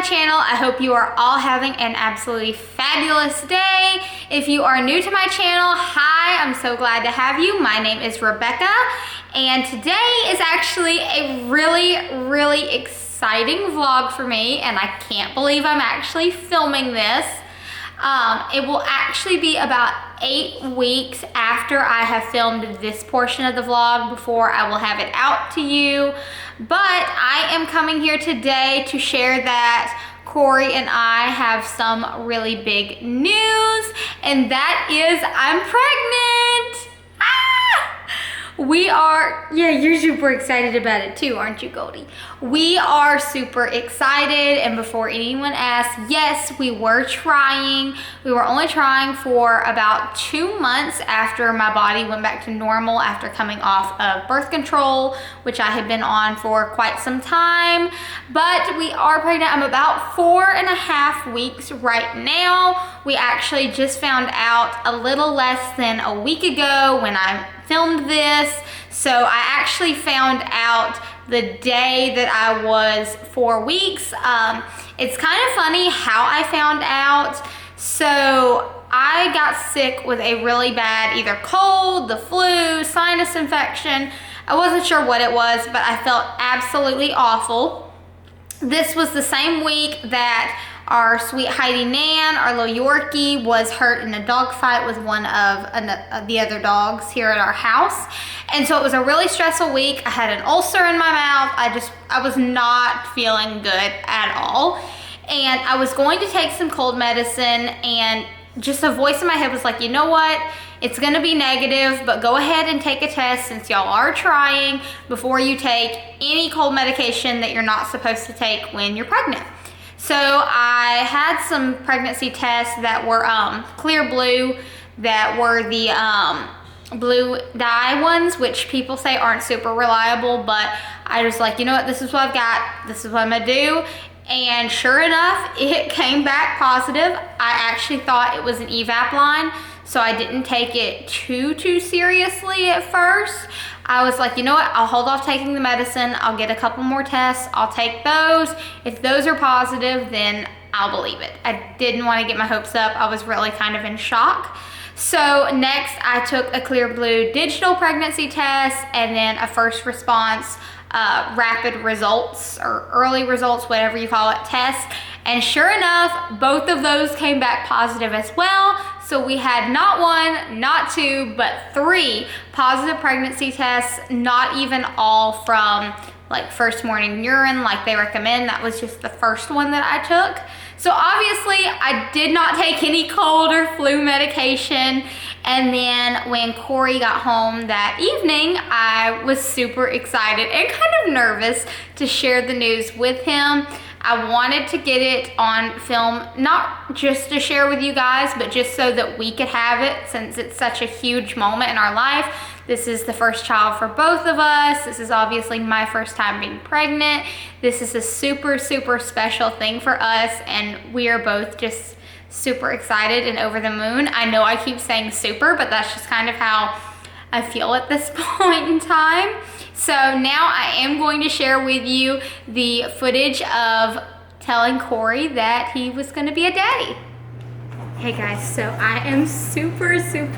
channel. I hope you are all having an absolutely fabulous day. If you are new to my channel, hi, I'm so glad to have you. My name is Rebecca, and today is actually a really exciting vlog for me, and I can't believe I'm actually filming this. It will actually be about 8 weeks after I have filmed this portion of the vlog before I will have it out to you. But I am coming here today to share that Corey and I have some really big news, and that is I'm pregnant. We are, yeah, you're super excited about it too, aren't you, Goldie? We are super excited, and before anyone asks, yes, we were trying. We were only trying for about 2 months after my body went back to normal after coming off of birth control, which I had been on for quite some time. But we are pregnant. I'm about 4.5 weeks right now. We actually just found out a little less than a week ago when I filmed this. So I actually found out the day that I was 4 weeks. It's kind of funny how I found out. So I got sick with a really bad either cold, the flu, sinus infection. I wasn't sure what it was, but I felt absolutely awful. This was the same week that our sweet Heidi Nan, our little Yorkie, was hurt in a dog fight with one of the other dogs here at our house. And so it was a really stressful week. I had an ulcer in my mouth. I was not feeling good at all. And I was going to take some cold medicine, and just a voice in my head was like, you know what? It's gonna be negative, but go ahead and take a test since y'all are trying before you take any cold medication that you're not supposed to take when you're pregnant. So I had some pregnancy tests that were clear blue, that were the blue dye ones, which people say aren't super reliable, but I was like, you know what, this is what I've got, this is what I'm gonna do. And sure enough, it came back positive. I actually thought it was an EVAP line, so I didn't take it too seriously at first. I was like, you know what, I'll hold off taking the medicine. I'll get a couple more tests. I'll take those. If those are positive, then I'll believe it. I didn't want to get my hopes up. I was really kind of in shock. So next, I took a Clear Blue digital pregnancy test, and then a first response rapid results or early results, whatever you call it, test. And sure enough, both of those came back positive as well. So we had not 1, not 2, but 3 positive pregnancy tests, not even all from like first morning urine like they recommend. That was just the first one that I took. So obviously I did not take any cold or flu medication. And then when Corey got home that evening, I was super excited and kind of nervous to share the news with him. I wanted to get it on film, not just to share with you guys, but just so that we could have it, since it's such a huge moment in our life. This is the first child for both of us. This is obviously my first time being pregnant. This is a super special thing for us, and we are both just super excited and over the moon. I know I keep saying super, but that's just kind of how I feel at this point in time. So now I am going to share with you the footage of telling Corey that he was going to be a daddy. Hey guys, so I am super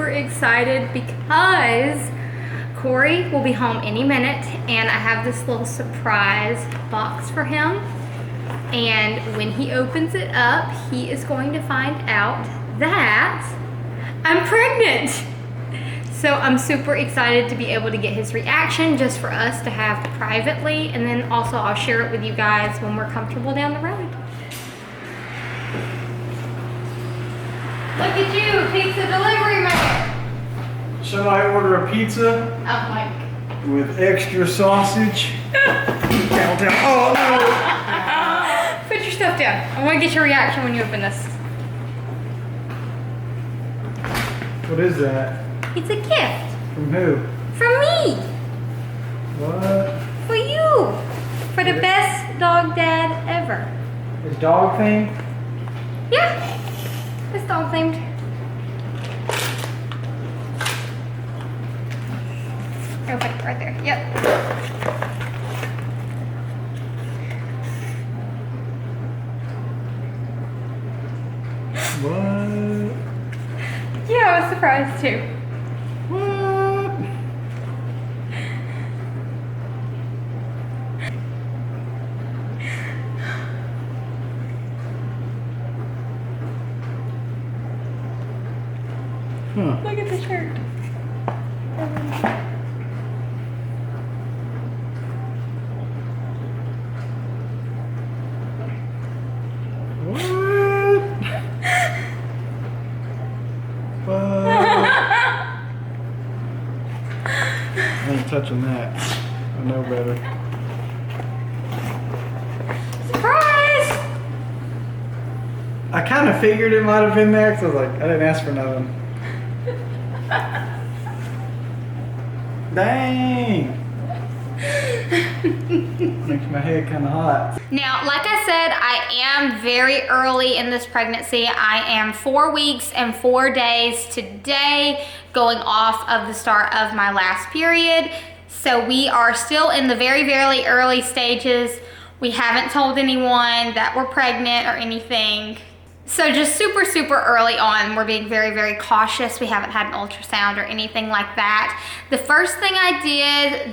excited because Corey will be home any minute, and I have this little surprise box for him. And when he opens it up, he is going to find out that I'm pregnant. So I'm super excited to be able to get his reaction, just for us to have privately, and then also I'll share it with you guys when we're comfortable down the road. Look at you, pizza delivery man. Shall I order a pizza? Oh my. With extra sausage? Down. Oh no! Put your stuff down. I want to get your reaction when you open this. What is that? It's a gift. From who? From me. What? For you. For the best dog dad ever. Is dog themed? Yeah. It's dog themed. Open it right there. Yep. What? Yeah, I was surprised too. What? Huh. Look at the shirt. I ain't touching that. I know better. Surprise! I kind of figured it might have been there because I was like, I didn't ask for nothing. Dang! Makes my head kind of hot. Now, like I said, I am very early in this pregnancy. I am 4 weeks and 4 days today, going off of the start of my last period. So we are still in the very, very early stages. We haven't told anyone that we're pregnant or anything. So just super, super early on, we're being very, very cautious. We haven't had an ultrasound or anything like that. The first thing I did,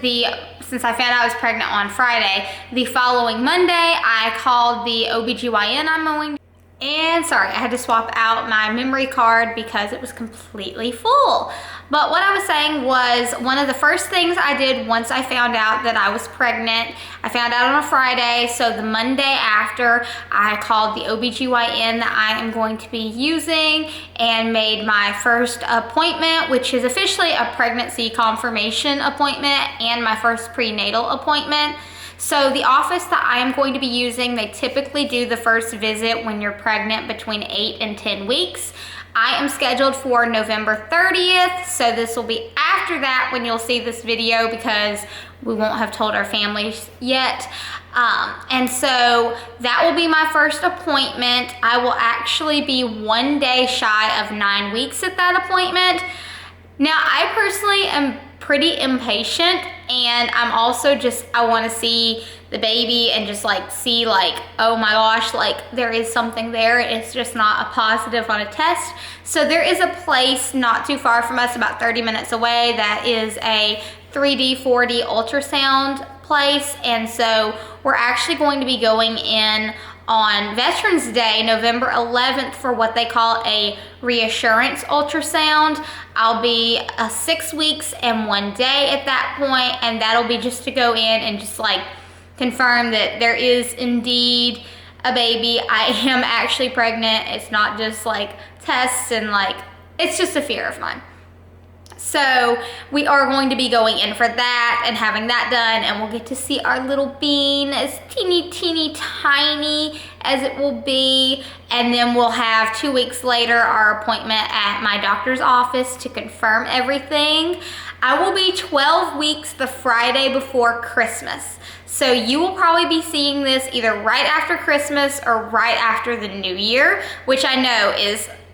since I found out I was pregnant on Friday, the following Monday, I called the OBGYN I'm going to. And sorry, I had to swap out my memory card because it was completely full. But what I was saying was, one of the first things I did once I found out that I was pregnant, I found out on a Friday, so the Monday after, I called the OBGYN that I am going to be using and made my first appointment, which is officially a pregnancy confirmation appointment and my first prenatal appointment. So the office that I am going to be using, they typically do the first visit when you're pregnant between 8 and 10 weeks. I am scheduled for November 30th, so this will be after that when you'll see this video because we won't have told our families yet. And so that will be my first appointment. I will actually be 1 day shy of 9 weeks at that appointment. Now, I personally am pretty impatient, and I'm also I want to see the baby and just like see like, oh my gosh, like there is something there. It's just not a positive on a test. So there is a place not too far from us, about 30 minutes away, that is a 3D, 4D ultrasound place. And so we're actually going to be going in on Veterans Day, November 11th, for what they call a reassurance ultrasound. I'll be 6 weeks and 1 day at that point, and that'll be just to go in and just like confirm that there is indeed a baby. I am actually pregnant. It's not just like tests and like, it's just a fear of mine. So we are going to be going in for that and having that done, and we'll get to see our little bean, as teeny tiny as it will be. And then we'll have 2 weeks later our appointment at my doctor's office to confirm everything. I will be 12 weeks the Friday before Christmas. So you will probably be seeing this either right after Christmas or right after the New Year, which I know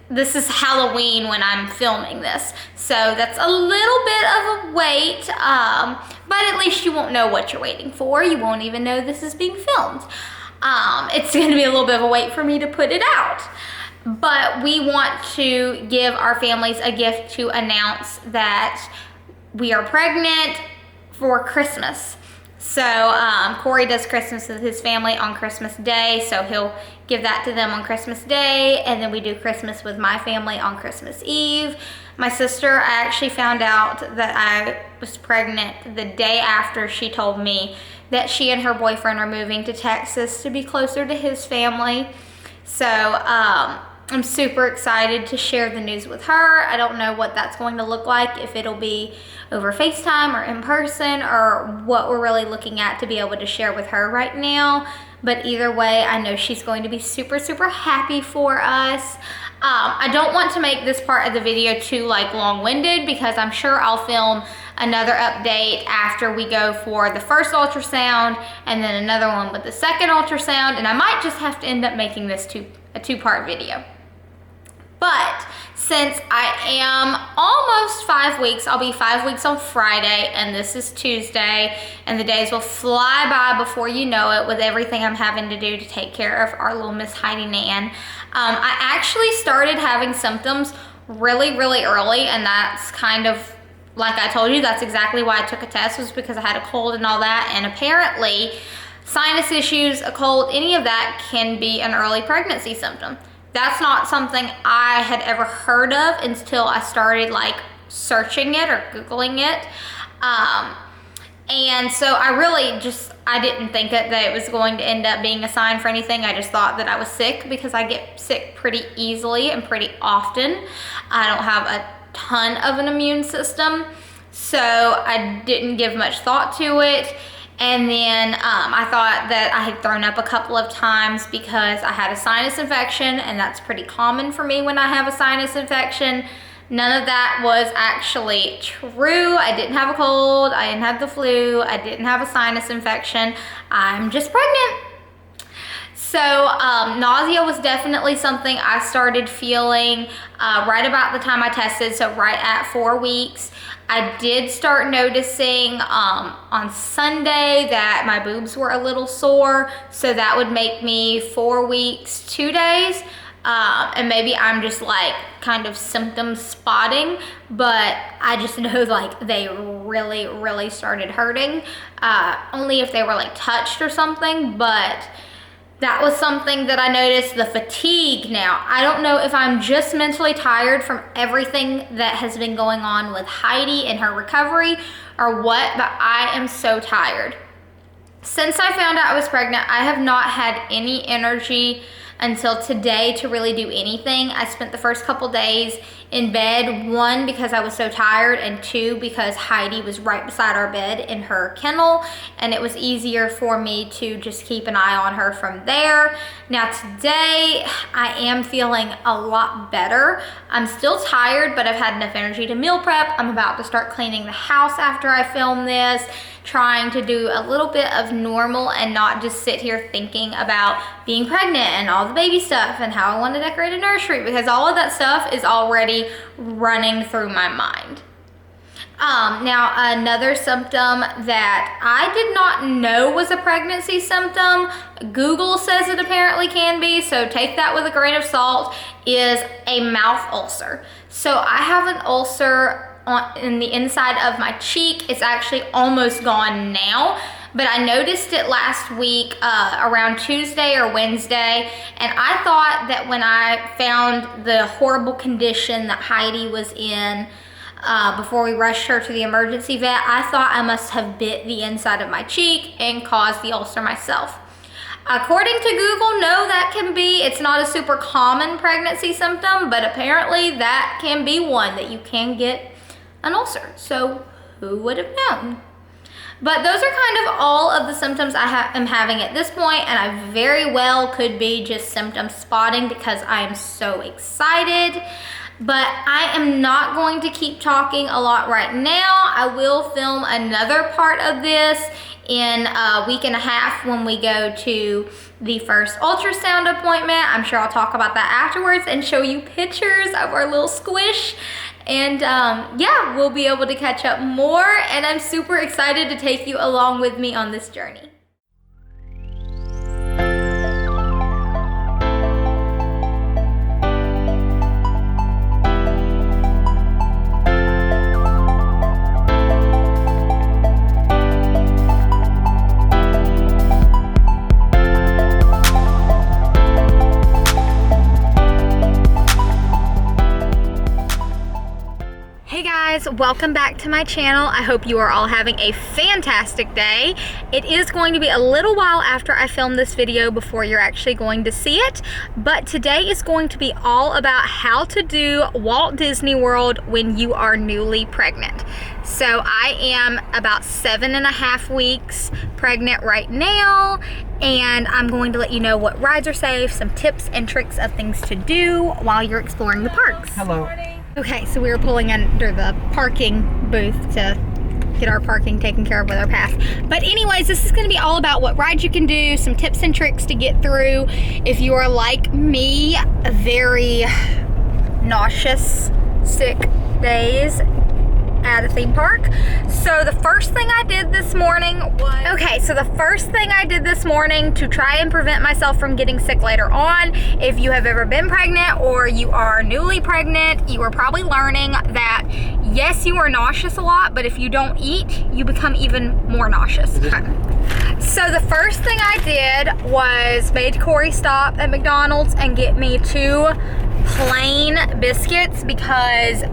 this is Halloween when I'm filming this. So that's a little bit of a wait, but at least you won't know what you're waiting for. You won't even know this is being filmed. It's gonna be a little bit of a wait for me to put it out. But we want to give our families a gift to announce that we are pregnant for Christmas. So Corey does Christmas with his family on Christmas Day, so he'll give that to them on Christmas Day, and then we do Christmas with my family on Christmas Eve. My sister, I actually found out that I was pregnant the day after she told me that she and her boyfriend are moving to Texas to be closer to his family. So I'm super excited to share the news with her. I don't know what that's going to look like, if it'll be over FaceTime or in person, or what we're really looking at to be able to share with her right now. But either way, I know she's going to be super, super happy for us. I don't want to make this part of the video too like long-winded, because I'm sure I'll film another update after we go for the first ultrasound and then another one with the second ultrasound, and I might just have to end up making this a two-part video. But since I am almost 5 weeks, I'll be 5 weeks on Friday, and this is Tuesday, and the days will fly by before you know it with everything I'm having to do to take care of our little Miss Heidi Nan. I actually started having symptoms really, really early, and that's kind of, like I told you, that's exactly why I took a test, was because I had a cold and all that, and apparently sinus issues, a cold, any of that can be an early pregnancy symptom. That's not something I had ever heard of until I started like searching it or Googling it. And so I didn't think that it was going to end up being a sign for anything. I just thought that I was sick because I get sick pretty easily and pretty often. I don't have a ton of an immune system, so I didn't give much thought to it. And then I thought that I had thrown up a couple of times because I had a sinus infection, and that's pretty common for me when I have a sinus infection. None of that was actually true. I didn't have a cold, I didn't have the flu, I didn't have a sinus infection. I'm just pregnant. So nausea was definitely something I started feeling right about the time I tested, so right at 4 weeks. I did start noticing on Sunday that my boobs were a little sore, so that would make me 4 weeks, 2 days. And maybe I'm just like kind of symptom spotting, but I just know like they really, really started hurting, only if they were like touched or something. But that was something that I noticed. The fatigue now, I don't know if I'm just mentally tired from everything that has been going on with Heidi and her recovery or what, but I am so tired. Since I found out I was pregnant, I have not had any energy until today to really do anything. I spent the first couple days in bed, 1, because I was so tired, and 2, because Heidi was right beside our bed in her kennel, and it was easier for me to just keep an eye on her from there. Now today, I am feeling a lot better. I'm still tired, but I've had enough energy to meal prep. I'm about to start cleaning the house after I film this, trying to do a little bit of normal and not just sit here thinking about being pregnant and all the baby stuff and how I want to decorate a nursery, because all of that stuff is already running through my mind. Now another symptom that I did not know was a pregnancy symptom, Google says it apparently can be, so take that with a grain of salt, is a mouth ulcer. So I have an ulcer in the inside of my cheek. It's actually almost gone now, but I noticed it last week around Tuesday or Wednesday, and I thought that when I found the horrible condition that Heidi was in before we rushed her to the emergency vet, I thought I must have bit the inside of my cheek and caused the ulcer myself. According to Google, no, that can be, it's not a super common pregnancy symptom, but apparently that can be one, that you can get an ulcer. So who would have known? But those are kind of all of the symptoms I am having at this point, and I very well could be just symptom spotting because I am so excited. But I am not going to keep talking a lot right now. I will film another part of this in a week and a half when we go to the first ultrasound appointment. I'm sure I'll talk about that afterwards and show you pictures of our little squish. And yeah, we'll be able to catch up more, and I'm super excited to take you along with me on this journey. Welcome back to my channel. I hope you are all having a fantastic day. It is going to be a little while after I film this video before you're actually going to see it, but today is going to be all about how to do Walt Disney World when you are newly pregnant. So I am about 7.5 weeks pregnant right now, and I'm going to let you know what rides are safe, some tips and tricks of things to do while you're exploring the parks. Hello. Okay, so we were pulling under the parking booth to get our parking taken care of with our pass. But anyways, this is gonna be all about what rides you can do, some tips and tricks to get through if you are like me, very nauseous, sick days at a theme park. So the first thing I did this morning to try and prevent myself from getting sick later on, if you have ever been pregnant or you are newly pregnant, you are probably learning that yes, you are nauseous a lot, but if you don't eat, you become even more nauseous. So the first thing I did was made Corey stop at McDonald's and get me 2 plain biscuits, because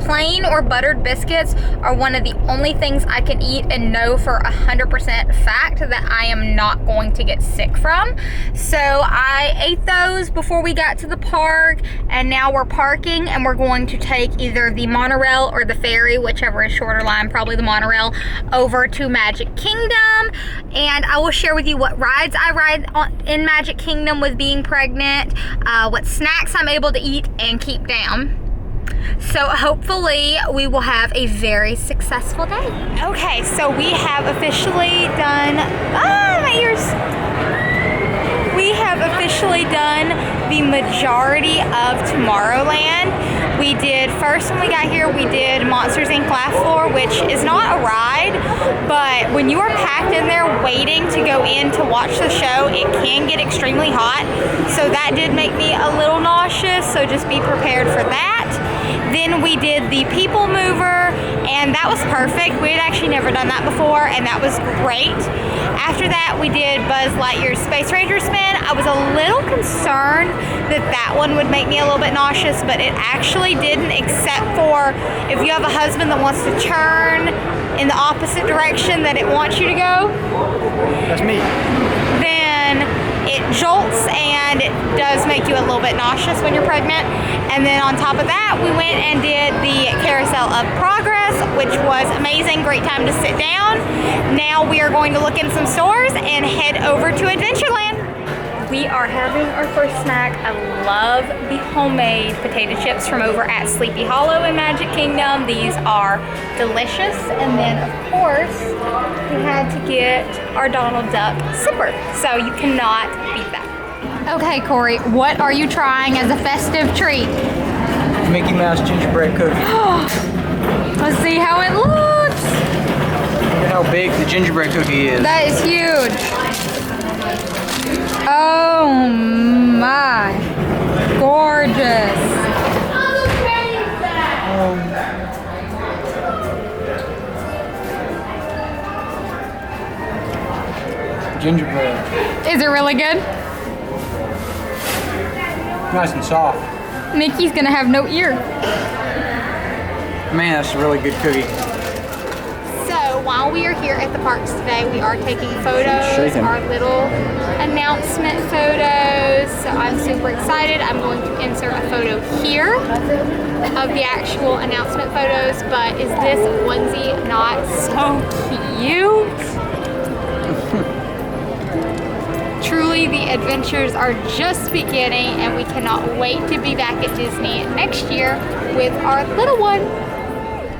plain or buttered biscuits are one of the only things I can eat and know for 100% fact that I am not going to get sick from. So I ate those before we got to the park, and now we're parking and we're going to take either the monorail or the ferry, whichever is shorter line, probably the monorail, over to Magic Kingdom. And I will share with you what rides I ride in Magic Kingdom with being pregnant, what snacks I'm able to eat and keep down. So hopefully we will have a very successful day. Okay, so we have officially done, my ears. We have officially done the majority of Tomorrowland. We did, first when we got here, we did Monsters Inc. Laugh Floor, which is not a ride, but when you are packed in there waiting to go in to watch the show, it can get extremely hot. So that did make me a little nauseous, so just be prepared for that. Then we did the People Mover, and that was perfect. We had actually never done that before, and that was great. After that, we did Buzz Lightyear's Space Ranger spin. I was a little concerned that that one would make me a little bit nauseous, but it actually didn't, except for if you have a husband that wants to turn in the opposite direction that it wants you to go. That's me. Then it jolts and it does make you a little bit nauseous when you're pregnant. And then on top of that, we went and did the Carousel of Progress, which was amazing. Great time to sit down. Now we are going to look in some stores and head over to Adventureland. We are having our first snack. I love the homemade potato chips from over at Sleepy Hollow in Magic Kingdom. These are delicious. And then of course, we had to get our Donald Duck zipper. So you cannot beat that. Okay, Corey, what are you trying as a festive treat? Mickey Mouse gingerbread cookie. Let's see how it looks. Look at how big the gingerbread cookie is. That is huge. Oh my, gorgeous. Gingerbread. Is it really good? Nice and soft. Mickey's gonna have no ear. Man, that's a really good cookie. So while we are here at the parks today, we are taking photos, our little announcement photos. So I'm super excited. I'm going to insert a photo here of the actual announcement photos, but is this onesie not so cute? Truly, the adventures are just beginning, and we cannot wait to be back at Disney next year with our little one.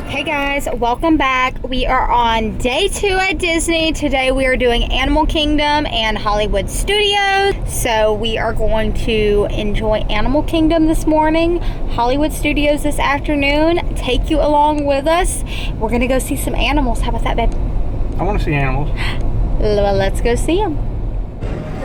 Hey guys, welcome back. We are on day 2 at Disney. Today we are doing Animal Kingdom and Hollywood Studios. So we are going to enjoy Animal Kingdom this morning, Hollywood Studios this afternoon, take you along with us. We're gonna go see some animals. How about that, babe? I want to see animals. Well, let's go see them.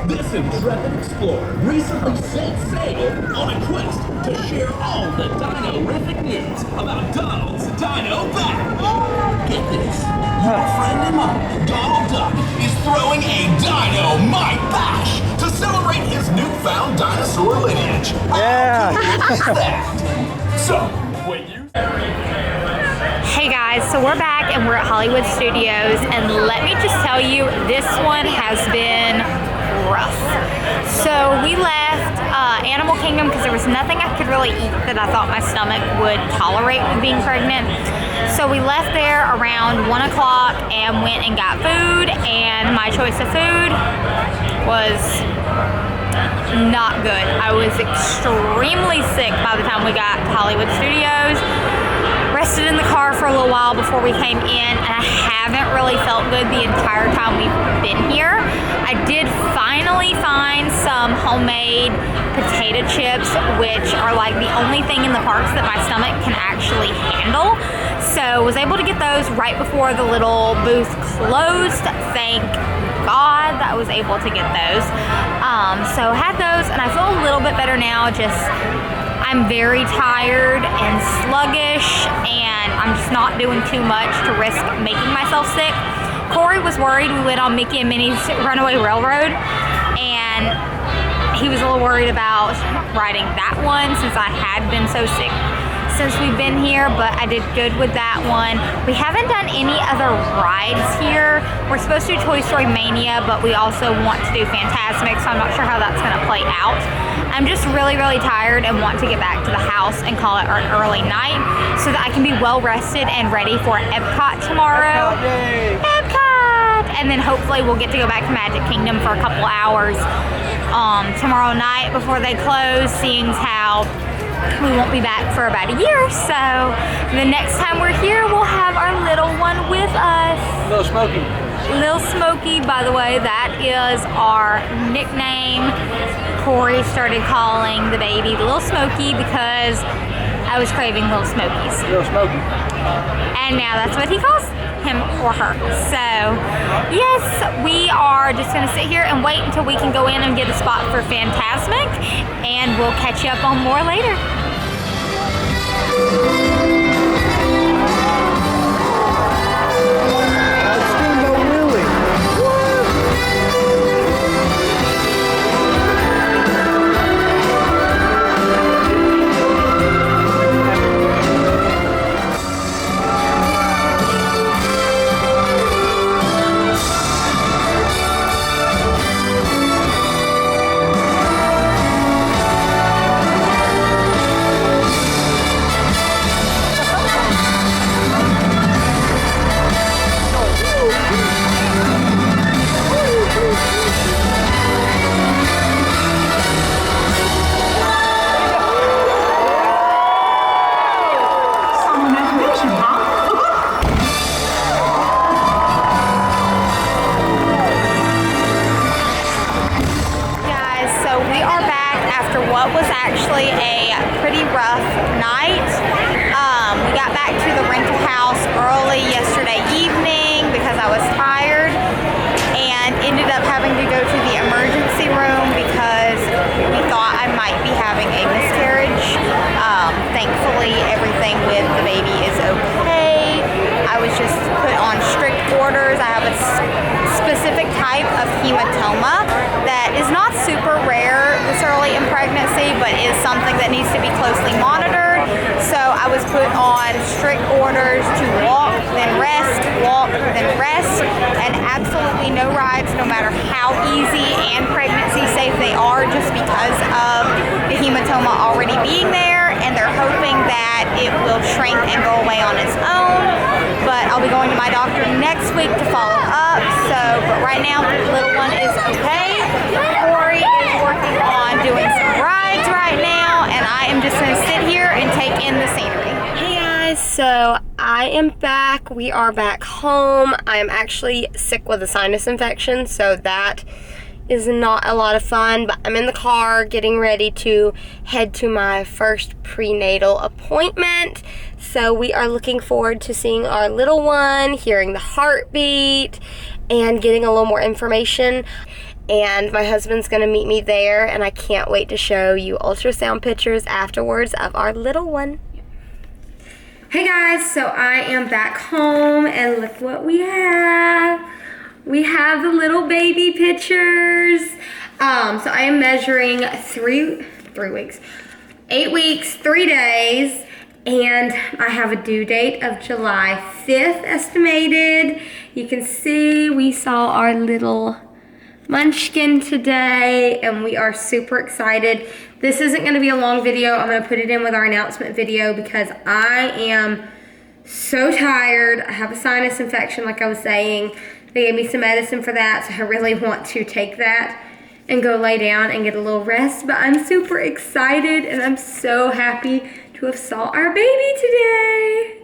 This intrepid explorer recently set sail on a quest to share all the dino-rific news about Donald's Dino Bash. Get this, your friend and mine, Donald Duck, is throwing a Dino-Mite Bash to celebrate his newfound dinosaur lineage. Yeah. How cool is that? So, when you... Hey guys, so we're back and we're at Hollywood Studios, and let me just tell you, this one has been rough. So we left Animal Kingdom because there was nothing I could really eat that I thought my stomach would tolerate with being pregnant. So we left there around 1 o'clock and went and got food, and my choice of food was not good. I was extremely sick by the time we got to Hollywood Studios. Rested in the car for a little while before we came in, and I haven't really felt good the entire time we've been here. I did finally find some homemade potato chips, which are like the only thing in the parks that my stomach can actually handle. So was able to get those right before the little booth closed. Thank God that I was able to get those. So had those, and I feel a little bit better now. Just I'm very tired and sluggish, and I'm just not doing too much to risk making myself sick. Corey was worried. We went on Mickey and Minnie's Runaway Railroad, and he was a little worried about riding that one since I had been so sick since we've been here, but I did good with that one. We haven't done any other rides here. We're supposed to do Toy Story Mania, but we also want to do Fantasmic, so I'm not sure how that's gonna play out. I'm just really, really tired and want to get back to the house and call it an early night so that I can be well rested and ready for Epcot tomorrow. Epcot! And then hopefully we'll get to go back to Magic Kingdom for a couple hours tomorrow night before they close, seeing how we won't be back for about a year. So the next time we're here, we'll have our little one with us. Little Smokey. Lil Smokey, by the way, that is our nickname. Corey started calling the baby Lil Smokey because I was craving Little Smokies. Little Smokey. And now that's what he calls him or her. So yes, we are just gonna sit here and wait until we can go in and get a spot for Fantasmic, and we'll catch you up on more later. Steamboat Willie. What was actually a pretty rough night. We got back to the rental house early yesterday evening because I was tired, and ended up having to go to the emergency room because we thought I might be having a miscarriage. Thankfully, everything with the baby is okay. I was just put on strict orders. I have a specific type of hematoma that is not super rare this early in pregnancy, but is something that needs to be closely monitored. So I was put on strict orders to walk, then rest, and absolutely no rides, no matter how easy and pregnancy safe they are, just because of the hematoma already being there, and they're hoping that it will shrink and go away on its own. But I'll be going to my doctor next week to follow up. But right now, the little one is okay. Corey is working on doing some rides right now, and I am just going to sit here and take in the scenery. Hey guys, so I am back. We are back home. I am actually sick with a sinus infection, so that is not a lot of fun, but I'm in the car getting ready to head to my first prenatal appointment. So we are looking forward to seeing our little one, hearing the heartbeat, and getting a little more information. And my husband's gonna meet me there, and I can't wait to show you ultrasound pictures afterwards of our little one. Hey guys, so I am back home, and look what we have. We have the little baby pictures. So I am measuring 8 weeks, 3 days, and I have a due date of July 5th estimated. You can see we saw our little munchkin today, and we are super excited. This isn't gonna be a long video. I'm gonna put it in with our announcement video because I am so tired. I have a sinus infection, like I was saying. They gave me some medicine for that, so I really want to take that and go lay down and get a little rest. But I'm super excited, and I'm so happy to have saw our baby today.